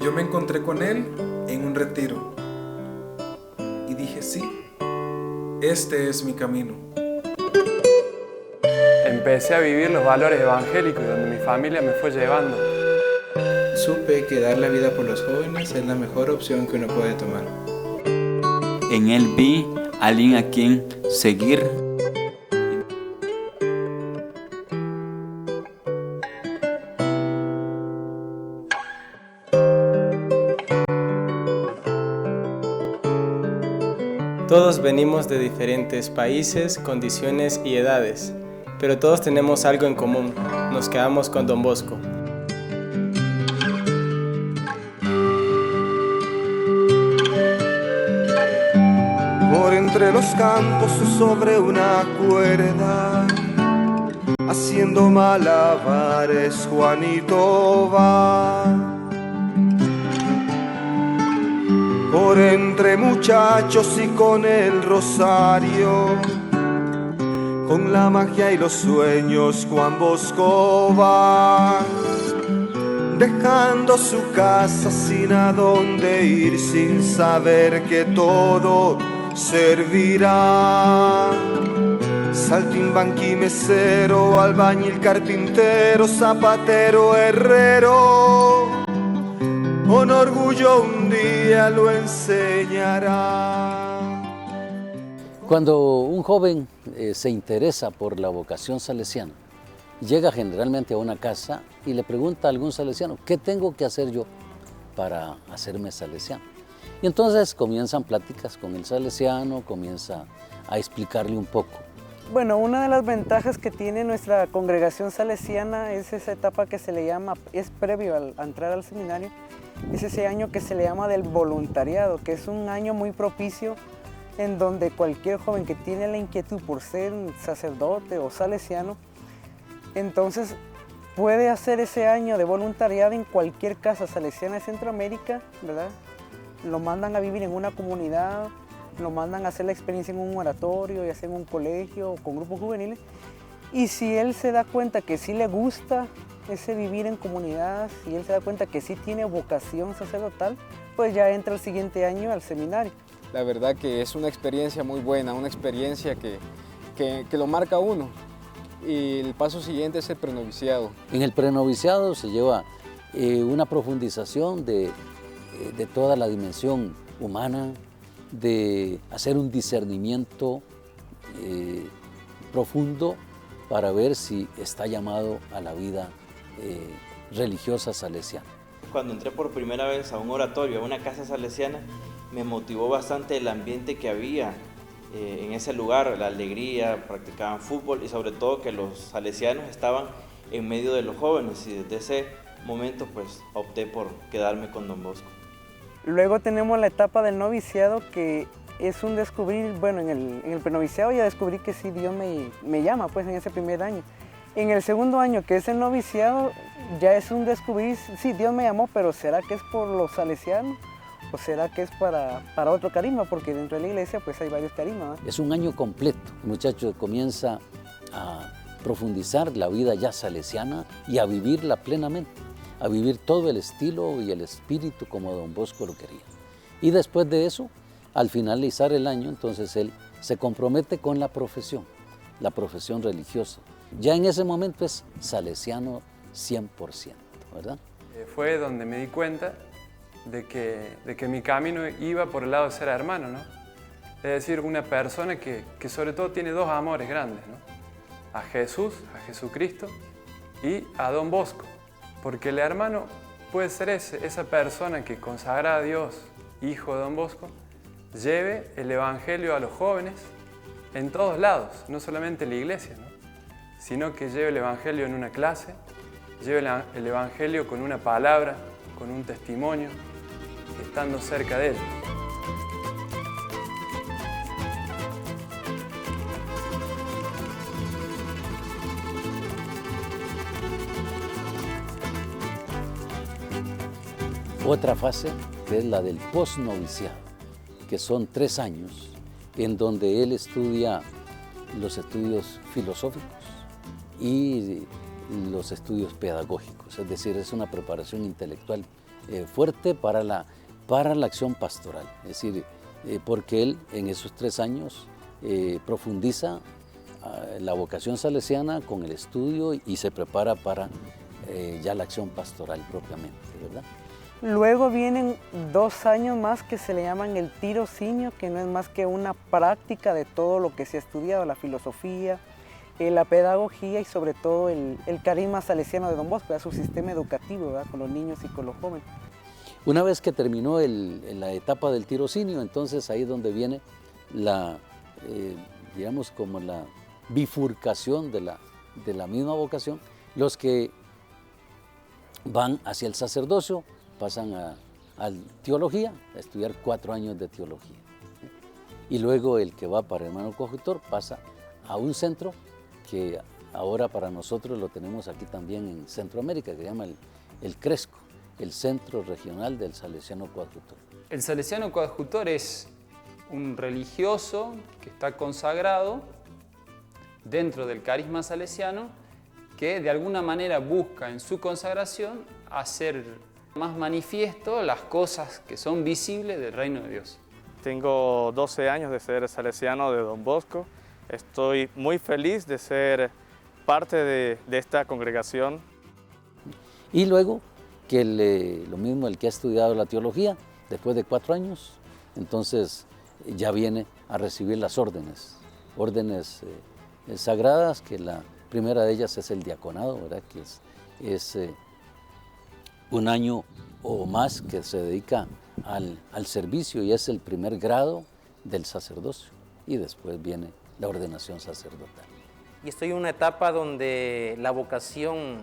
Yo me encontré con él en un retiro y dije, sí, este es mi camino. Empecé a vivir los valores evangélicos donde mi familia me fue llevando. Supe que dar la vida por los jóvenes es la mejor opción que uno puede tomar. En él vi a alguien a quien seguir. Todos venimos de diferentes países, condiciones y edades, pero todos tenemos algo en común, nos quedamos con Don Bosco. Por entre los campos sobre una cuerda, haciendo malabares Juanito va. Por entre muchachos y con el rosario, con la magia y los sueños Juan Bosco va. Dejando su casa sin a dónde ir, sin saber que todo servirá. Saltimbanqui, mesero, albañil, carpintero, zapatero, herrero, con orgullo un día lo enseñará. Cuando un joven se interesa por la vocación salesiana, llega generalmente a una casa y le pregunta a algún salesiano, ¿qué tengo que hacer yo para hacerme salesiano? Y entonces comienzan pláticas con el salesiano, comienza a explicarle un poco. Bueno, una de las ventajas que tiene nuestra congregación salesiana es esa etapa que se le llama, es previo a entrar al seminario, es ese año que se le llama del voluntariado, que es un año muy propicio en donde cualquier joven que tiene la inquietud por ser sacerdote o salesiano, entonces puede hacer ese año de voluntariado en cualquier casa salesiana de Centroamérica, ¿verdad? Lo mandan a vivir en una comunidad, lo mandan a hacer la experiencia en un oratorio, ya sea en un colegio o con grupos juveniles. Y si él se da cuenta que sí le gusta ese vivir en comunidad, si él se da cuenta que sí tiene vocación sacerdotal, pues ya entra el siguiente año al seminario. La verdad que es una experiencia muy buena, una experiencia que lo marca a uno. Y el paso siguiente es el prenoviciado. En el prenoviciado se lleva una profundización de toda la dimensión humana, de hacer un discernimiento profundo para ver si está llamado a la vida religiosa salesiana. Cuando entré por primera vez a un oratorio, a una casa salesiana, me motivó bastante el ambiente que había en ese lugar, la alegría, practicaban fútbol y sobre todo que los salesianos estaban en medio de los jóvenes, y desde ese momento pues opté por quedarme con Don Bosco. Luego tenemos la etapa del noviciado, que es un descubrir, bueno, en el prenoviciado ya descubrí que sí Dios me llama pues en ese primer año. En el segundo año, que es el noviciado, ya es un descubrir, sí Dios me llamó, pero ¿será que es por los salesianos? ¿O será que es para otro carisma? Porque dentro de la iglesia pues hay varios carismas, ¿no? Es un año completo. El muchacho comienza a profundizar la vida ya salesiana y a vivirla plenamente, a vivir todo el estilo y el espíritu como Don Bosco lo quería. Y después de eso, al finalizar el año, entonces él se compromete con la profesión religiosa. Ya en ese momento es salesiano 100%, ¿verdad? Fue donde me di cuenta de que mi camino iba por el lado de ser hermano, ¿no? Es decir, una persona que sobre todo tiene dos amores grandes, ¿no? A Jesús, a Jesucristo y a Don Bosco. Porque el hermano puede ser esa persona que consagra a Dios, hijo de Don Bosco, lleve el evangelio a los jóvenes en todos lados, no solamente en la iglesia, ¿no? Sino que lleve el evangelio en una clase, lleve el evangelio con una palabra, con un testimonio, estando cerca de él. Otra fase que es la del posnoviciado, que son 3 años en donde él estudia los estudios filosóficos y los estudios pedagógicos, es decir, es una preparación intelectual fuerte para la acción pastoral. Es decir, porque él en esos 3 años profundiza la vocación salesiana con el estudio y se prepara para ya la acción pastoral propiamente, ¿verdad? Luego vienen 2 años más que se le llaman el tirocínio, que no es más que una práctica de todo lo que se ha estudiado, la filosofía, la pedagogía y sobre todo el carisma salesiano de Don Bosco, ¿verdad? Su sistema educativo, ¿verdad? Con los niños y con los jóvenes. Una vez que terminó la etapa del tirocínio, entonces ahí es donde viene digamos como la bifurcación de la misma vocación. Los que van hacia el sacerdocio pasan a teología, a estudiar 4 años de teología. Y luego el que va para hermano coadjutor pasa a un centro que ahora para nosotros lo tenemos aquí también en Centroamérica, que se llama el CRESCO, el Centro Regional del Salesiano Coadjutor. El salesiano coadjutor es un religioso que está consagrado dentro del carisma salesiano, que de alguna manera busca en su consagración hacer más manifiesto las cosas que son visibles del reino de Dios. Tengo 12 años de ser salesiano de Don Bosco. Estoy muy feliz de ser parte de esta congregación. Y luego que lo mismo el que ha estudiado la teología, después de 4 años, entonces ya viene a recibir las órdenes sagradas, que la primera de ellas es el diaconado, ¿verdad? Que es 1 año o más que se dedica al servicio y es el primer grado del sacerdocio, y después viene la ordenación sacerdotal. Y estoy en una etapa donde la vocación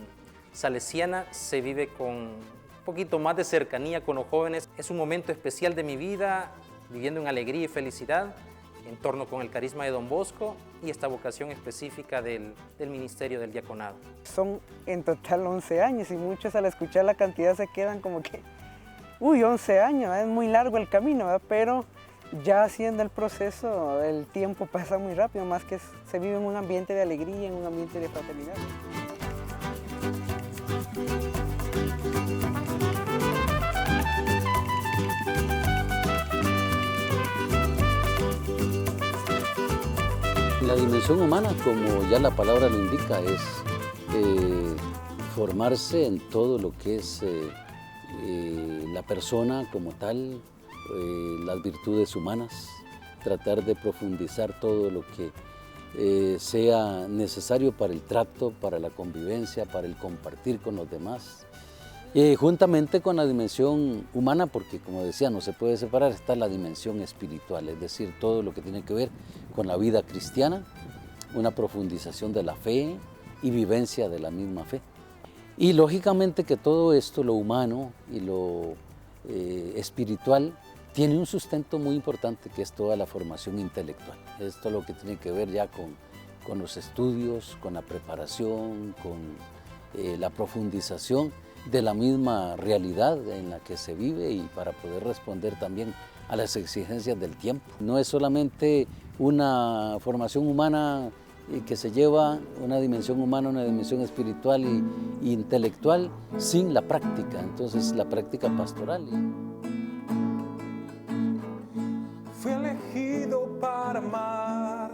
salesiana se vive con un poquito más de cercanía con los jóvenes. Es un momento especial de mi vida, viviendo en alegría y felicidad en torno con el carisma de Don Bosco y esta vocación específica del ministerio del diaconado. Son en total 11 años y muchos al escuchar la cantidad se quedan como que, uy, 11 años, ¿verdad? Es muy largo el camino, ¿verdad? Pero ya haciendo el proceso, el tiempo pasa muy rápido, más que se vive en un ambiente de alegría, en un ambiente de fraternidad. La dimensión humana, como ya la palabra lo indica, es formarse en todo lo que es la persona como tal, las virtudes humanas, tratar de profundizar todo lo que sea necesario para el trato, para la convivencia, para el compartir con los demás. Juntamente con la dimensión humana, porque como decía, no se puede separar, está la dimensión espiritual, es decir, todo lo que tiene que ver con la vida cristiana, una profundización de la fe y vivencia de la misma fe. Y lógicamente que todo esto, lo humano y lo espiritual, tiene un sustento muy importante que es toda la formación intelectual. Esto es lo que tiene que ver ya con los estudios, con la preparación, con la profundización de la misma realidad en la que se vive y para poder responder también a las exigencias del tiempo. No es solamente una formación humana que se lleva, una dimensión humana, una dimensión espiritual e intelectual sin la práctica, entonces la práctica pastoral. Fui elegido para amar.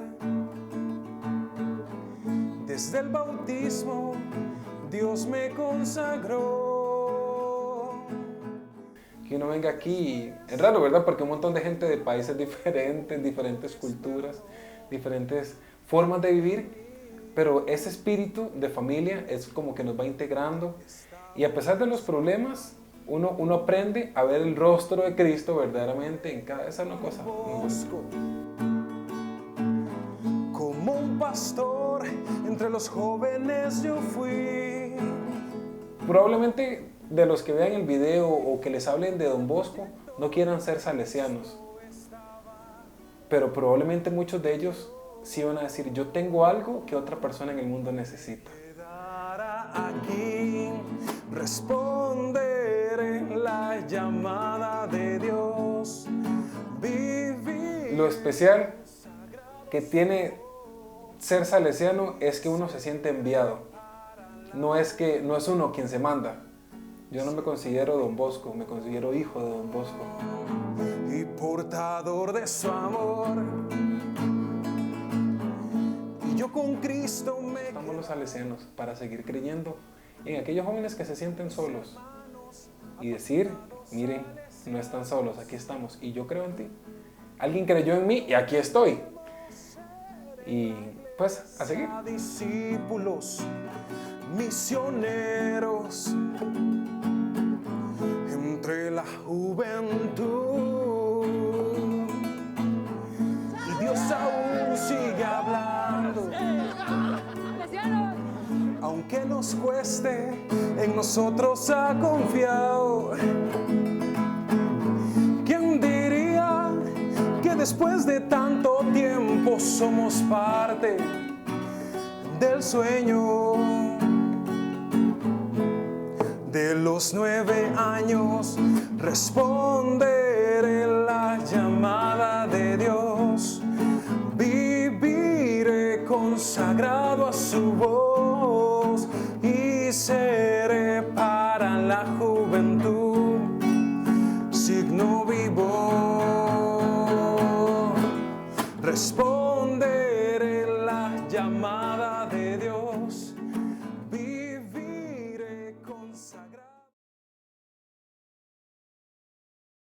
Desde el bautismo Dios me consagró. Que uno venga aquí, es raro, ¿verdad? Porque un montón de gente de países diferentes, diferentes culturas, diferentes formas de vivir, pero ese espíritu de familia es como que nos va integrando y a pesar de los problemas, uno aprende a ver el rostro de Cristo verdaderamente en cada esa una cosa. Como un pastor entre los jóvenes yo fui. Probablemente de los que vean el video o que les hablen de Don Bosco no quieran ser salesianos, pero probablemente muchos de ellos sí van a decir, yo tengo algo que otra persona en el mundo necesita. Aquí responderé la llamada de Dios. Vivir. Lo especial que tiene ser salesiano es que uno se siente enviado. No es uno quien se manda. Yo no me considero Don Bosco, me considero hijo de Don Bosco. Y portador de su amor. Y yo con Cristo me... Estamos los salesianos para seguir creyendo en aquellos jóvenes que se sienten solos y decir, miren, no están solos, aquí estamos y yo creo en ti. Alguien creyó en mí y aquí estoy. Y pues a seguir. Discípulos, misioneros, entre la juventud. Y Dios aún sigue hablando. Aunque nos cueste, en nosotros ha confiado. ¿Quién diría que después de tanto tiempo somos parte del sueño? De los 9 años responderé la llamada de Dios. Viviré consagrado a su voz y seré para la juventud signo vivo. Responderé la llamada de Dios.